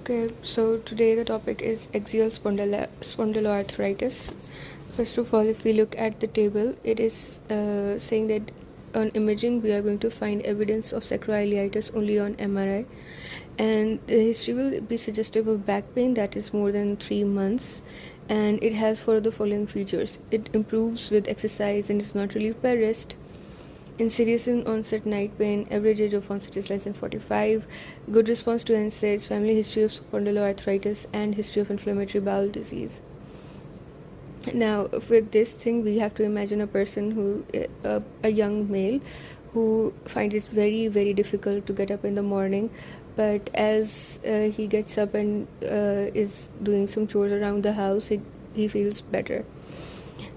Okay, so today the topic is axial spondyloarthritis. First of all, if we look at the table, it is saying that on imaging we are going to find evidence of sacroiliitis only on MRI, and the history will be suggestive of back pain that is more than 3 months, and it has four of the following features. It improves with exercise and is not relieved by rest. Insidious in onset night pain, average age of onset is less than 45, good response to NSAIDs, family history of spondyloarthritis, and history of inflammatory bowel disease. Now, with this thing, we have to imagine a person who, a young male, who finds it very, very difficult to get up in the morning, but as he gets up and is doing some chores around the house, he feels better.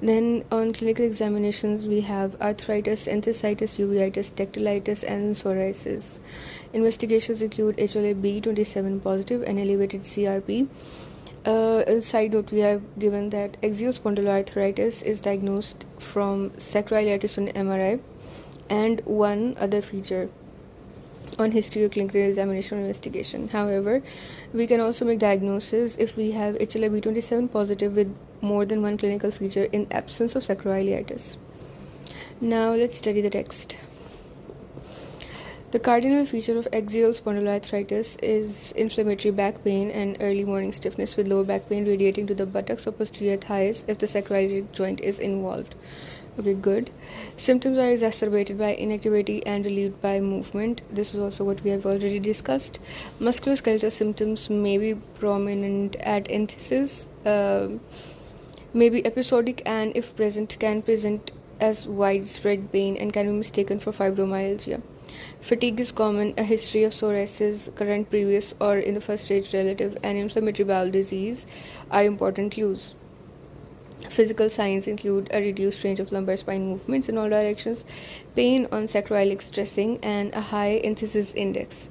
Then on clinical examinations, we have arthritis, enthesitis, uveitis, dactylitis, and psoriasis. Investigations include HLA-B27 positive and elevated CRP. A side note, we have given that axial spondyloarthritis is diagnosed from sacroiliitis on MRI and one other feature on history or clinical examination or investigation. However, we can also make diagnosis if we have HLA-B27 positive with more than one clinical feature in absence of sacroiliitis. Now let's study the text. The cardinal feature of axial spondyloarthritis is inflammatory back pain and early morning stiffness with lower back pain radiating to the buttocks or posterior thighs if the sacroiliac joint is involved. Okay, good. Symptoms are exacerbated by inactivity and relieved by movement. This is also what we have already discussed. Musculoskeletal symptoms may be prominent at enthesis, may be episodic, and if present, can present as widespread pain and can be mistaken for fibromyalgia. Fatigue is common. A history of psoriasis, current, previous, or in the first stage relative, and inflammatory bowel disease are important clues. Physical signs include a reduced range of lumbar spine movements in all directions, pain on sacroiliac stressing, and a high enthesis index.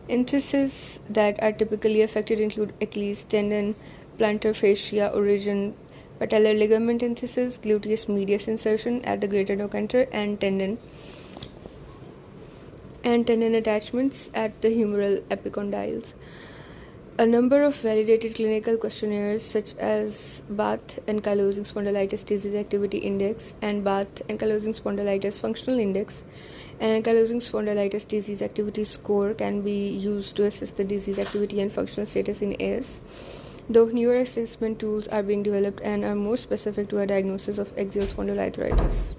Entheses that are typically affected include Achilles tendon, plantar fascia origin, patellar ligament enthesis, gluteus medius insertion at the greater trochanter, and tendon attachments at the humeral epicondyles. A number of validated clinical questionnaires such as Bath Ankylosing Spondylitis Disease Activity Index and Bath Ankylosing Spondylitis Functional Index and Ankylosing Spondylitis Disease Activity Score can be used to assess the disease activity and functional status in AS, though newer assessment tools are being developed and are more specific to a diagnosis of axial spondyloarthritis.